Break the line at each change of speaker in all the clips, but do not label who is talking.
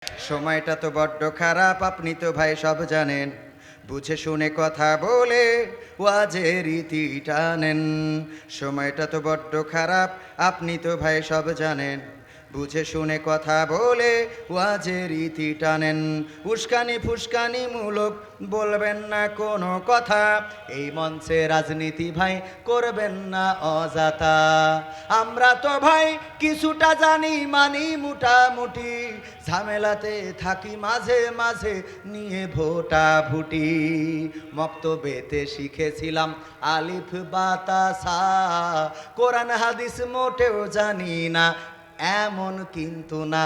সময়টা তো বড্ড খারাপ, আপনি তো ভাই সব জানেন। বুঝে শুনে কথা বলে ওয়াজের রীতি টানেন। সময়টা তো বড্ড খারাপ, আপনি তো ভাই সব জানেন। বুঝে শুনে কথা বলে ওয়াজের রীতি টানেন। উস্কানি ফুসকানি মূলক বলবেন না কোনো কথা। এই মঞ্চে রাজনীতি ভাই করবেন না অযথা। আমরা তো ভাই কিছুটা জানি, মানি মোটামুটি। ঝামেলাতে থাকি মাঝে মাঝে নিয়ে ভোটা ভুটি। মক্তবেতে শিখেছিলাম আলিফ বাতাসা। কোরআন হাদিস মোটেও জানি না, এমন কিন্তু না।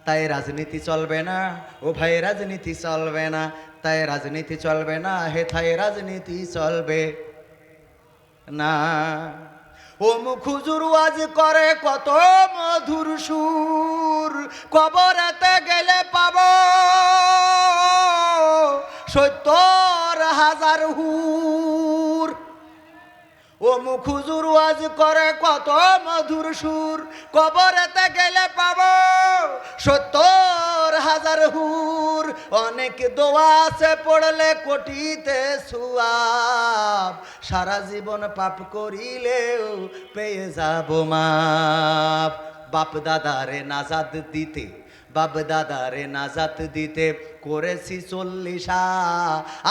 তাই রাজনীতি চলবে না ও ভাই, রাজনীতি চলবে না। তাই রাজনীতি চলবে না হে, তাই রাজনীতি চলবে না। ও মুখুজুর ওয়াজ করে কত মধুর সুর, কবরেতে গেলে পাব ৭০,০০০ হুর। ও মুখুজুর ওয়াজ করে কত মধুর সুর, কবরেতে গেলে পাব ৭০,০০০ হুর। অনেক দোয়া আছে পড়লে কোটিতে সুয়াব, সারা জীবন পাপ করিলেও পেয়ে যাব মাপ। বাপ দাদারে নাজাত দিতে, বাপ দাদারে নাজাত দিতে করেছি ৪০।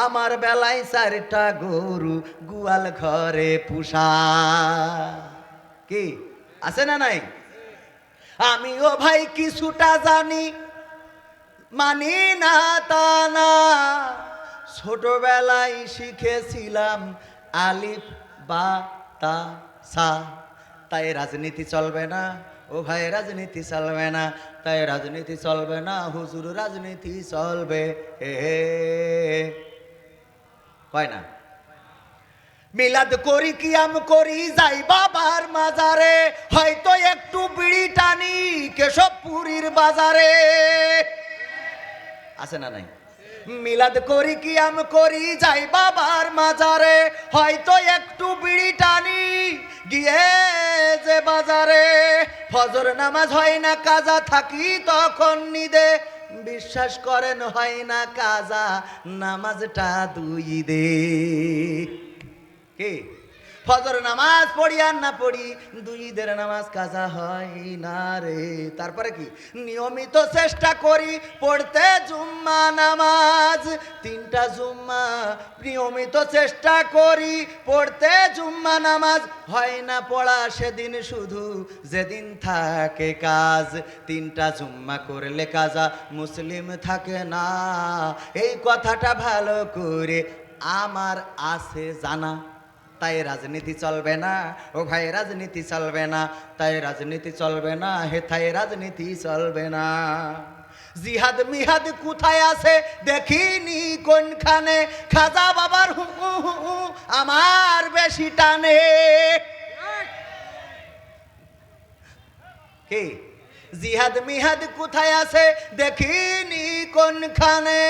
আমার বেলায় ৪টা গরু গোয়াল ঘরে পুষা। কি আছে না নাই? আমিও ভাই কিছুটা জানি, মানি না তা না। ছোটবেলায় শিখেছিলাম আলিফ বা তা সা। তাই রাজনীতি চলবে না ও ভাই, রাজনীতি চলবে না। তাই রাজনীতি চলবে না হুজুর, রাজনীতি চলবে কয় না। মিলাদ করি কিয়াম করি যাই বাবার মাজারে, হয়তো একটু বিড়ি টানি কেশবপুরীর বাজারে। আছে না নাই? মিলাদ করি কিয়াম করি যাই বাবার মাজারে, হয়তো একটু বিড়ি টানি গিয়ে যে বাজারে। ফজর নামাজ হয় না কাজা, থাকি তখন নিদে। বিশ্বাস করেন হয় না কাজা, নামাজটা 2 দে। কি ফজর নামাজ পড়ি আর না পড়ি, 2 ঈদের নামাজ কাজা হয় না রে। তারপরে কি নিয়মিত চেষ্টা করি পড়তে জুম্মা নামাজ। 3টা জুম্মা নিয়মিত চেষ্টা করি পড়তে জুম্মা নামাজ। হয় না পড়া সেদিন শুধু যেদিন থাকে কাজ। 3টা জুম্মা করলে কাজা মুসলিম থাকে না, এই কথাটা ভালো করে আমার আছে জানা। তাই রাজনীতি চলবে না ও ভাই, রাজনীতি চলবে না। তাই রাজনীতি চলবে না হে, তাই রাজনীতি চলবে না। জিহাদ মিহাদ কোথায় আছে দেখিনি কোনখানে, খাজা বাবার হু হু আমার বেশি টানে। কি জিহাদ মিহাদ কোথায় আছে দেখিনি কোনখানে,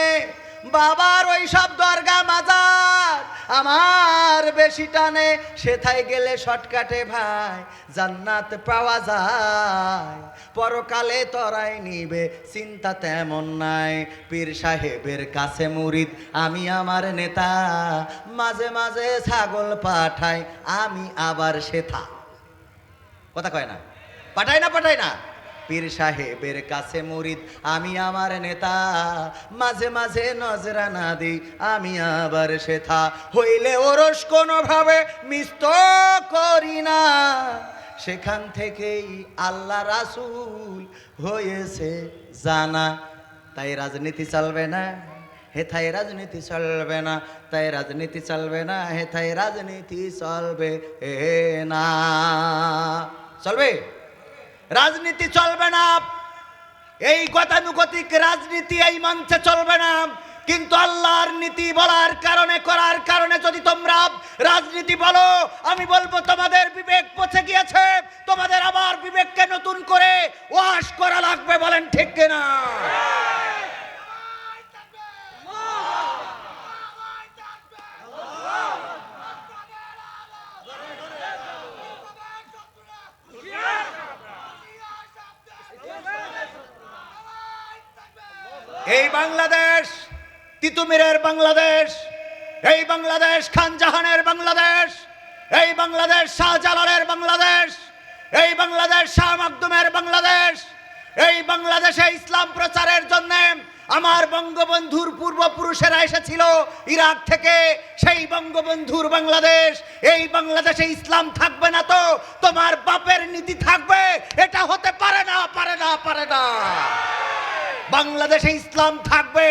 বাবার ওই সব দরগা মাজার আমার বেশি টানে। সেথায় গেলে শর্টকাটে ভাই জান্নাত পাওয়া যায়, পরকালে তরাই নিবে চিন্তা তেমন নাই। পীর সাহেবের কাছে মুরিদ আমি আমার নেতা, মাঝে মাঝে ছাগল পাঠাই আমি আবার সেথা। কথা কয় না? পাঠাই না, পাঠাই না। পীর সাহেবের কাছে মুরিদ আমি আমার নেতা, মাঝে মাঝে নজরানা দিই আমি আবার সেথা। হইলে ওরস কোনোভাবে মিস তো করি না, সেখান থেকেই আল্লাহ রাসূল হয়েছে জানা। তাই রাজনীতি চলবে না হে, তাই রাজনীতি চলবে না। তাই রাজনীতি চলবে না হে, তাই রাজনীতি চলবে না। চলবে রাজনীতি চলবে না, এই গতানুগতিক রাজনীতি এই মঞ্চে চলবে না। কিন্তু আল্লাহর নীতি বলার কারণে, করার কারণে যদি তোমরা রাজনীতি বলো, আমি বলবো তোমাদের বিবেক পচে গিয়েছে, তোমাদের আবার বিবেককে নতুন করে ওয়াশ করা লাগবে। বলেন ঠিক কিনা? এই বাংলাদেশ তিতুমিরের বাংলাদেশ, এই বাংলাদেশ খান জাহানের বাংলাদেশ, এই বাংলাদেশ শাহজালালের বাংলাদেশ, এই বাংলাদেশ শাহ মাকদুমের বাংলাদেশ। এই বাংলাদেশে ইসলাম প্রচারের জন্য আমার বঙ্গবন্ধুর পূর্বপুরুষেরা এসেছিল ইরাক থেকে। সেই বঙ্গবন্ধুর বাংলাদেশ, এই বাংলাদেশে ইসলাম থাকবে না তো তোমার বাপের নীতি থাকবে? এটা হতে পারে না, পারে না, পারে না। বাংলাদেশে ইসলাম থাকবে।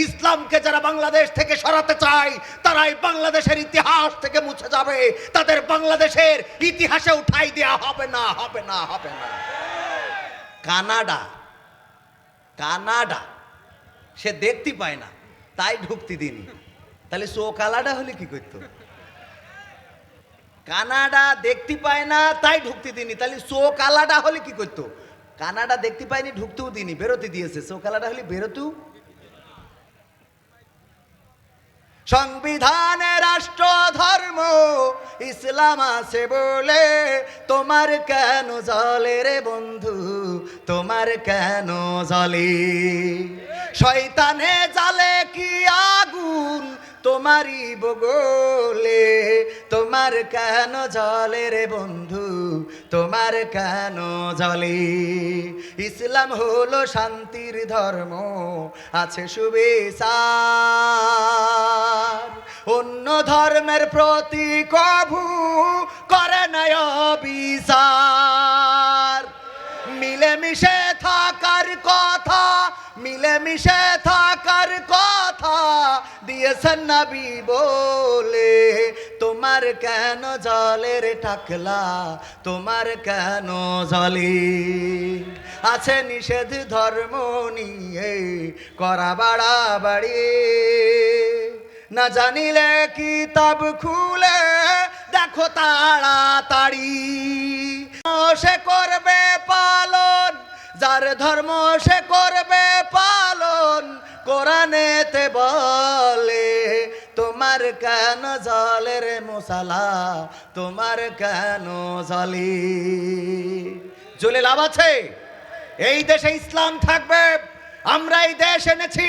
ইসলামকে যারা বাংলাদেশ থেকে সরাতে চায় তারাই বাংলাদেশের ইতিহাস থেকে মুছে যাবে। তাদের বাংলাদেশের ইতিহাসে উঠাই দেওয়া হবে না, হবে না, হবে না। কানাডা, কানাডা সে দেখতে পায় না তাই ঢুকতে দিন। তাহলে সো কালাডা হলে কি করতো? কানাডা দেখতে পায় না তাই ঢুকতে দিনি, তাহলে সো কালাডা হলে কি করতো? কানাডা দেখতে পায়নি, ঢুকতেও দিনি, বেরোতে দিয়েছে। সো কালাডা হলে বেরোতেও। সংবিধানে রাষ্ট্র ধর্ম ইসলাম আছে বলে তোমার কেন জ্বলে রে বন্ধু, তোমার কেন জ্বলে? শয়তানে জ্বালে কি আগুন তোমারই বগলে, তোমার কেন জ্বলে রে বন্ধু, তোমার কেন জ্বলে? ইসলাম হলো শান্তির ধর্ম, আছে সুবিচার, অন্য ধর্মের প্রতি কভু করে না বিচার। মিলেমিশে থাকার কথা, মিলেমিশে থাকার কথা দিয়েছেন নবী বলে, তোমার কেন জ্বলে রে টাকলা, তোমার কেন জ্বলে? আছে নিষেধ ধর্ম নিয়ে করা বাড়াবাড়ি, না জানিলে কিতাব খুলে দেখো তাড়াতাড়ি। সে করবে পালন যার ধর্ম, সে করবে পালন কোরআনেতে বলে, তোমার কেন জ্বলে রে মশালা, তোমার কেন জ্বলে? জ্বলে লাভ আছে? এই দেশে ইসলাম থাকবে। আমরা এই দেশ এনেছি,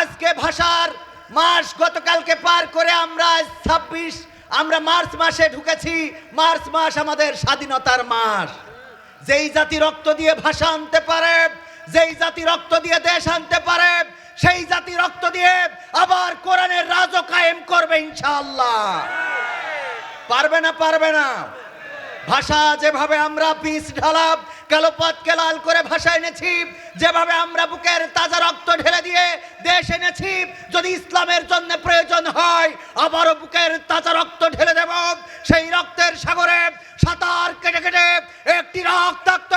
আজকে ভাষার মাস গতকালকে পার করে আমরা 26, আমরা মার্চ মাসে ঢুকেছি। মার্চ মাস আমাদের স্বাধীনতার মাস। যেই জাতি রক্ত দিয়ে ভাষা আনতে পারে, যেই জাতি রক্ত দিয়ে দেশ আনতে পারে, সেই জাতি রক্ত দিয়ে আবার কোরআনের রাজ কায়েম করবে ইনশাআল্লাহ। পারবে না? পারবে না। ভাষা যেভাবে আমরা পিচ ঢালা কালো পথকে লাল করে ভাষা এনেছি, যেভাবে আমরা বুকের তাজা রক্ত ঢেলে দিয়ে দেশ এনেছি, যদি ইসলামের জন্য প্রয়োজন হয় আবারও বুকের তাজা রক্ত ঢেলে দেব। সেই রক্তের সাগরে সাঁতার কেটে কেটে একটি রক্তাক্ত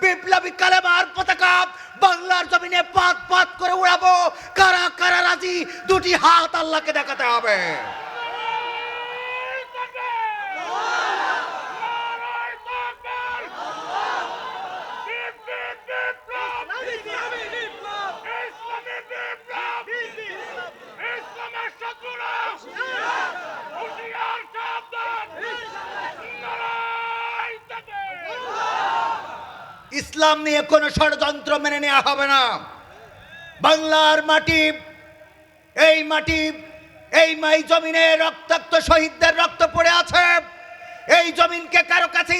বিপ্লবী কালেমার পতাকা বাংলার জমিনে পাত পাত করে উড়াবো। কারা কারা রাজি? দুটি হাত আল্লাহকে দেখাতে হবে। ইসলাম নিয়ে কোনো ষড়যন্ত্র মেনে নেওয়া হবে না। বাংলার মাটি, এই মাটি, এই জমিনে রক্তাক্ত শহীদদের রক্ত পড়ে আছে। এই জমিনকে কারো কাছেই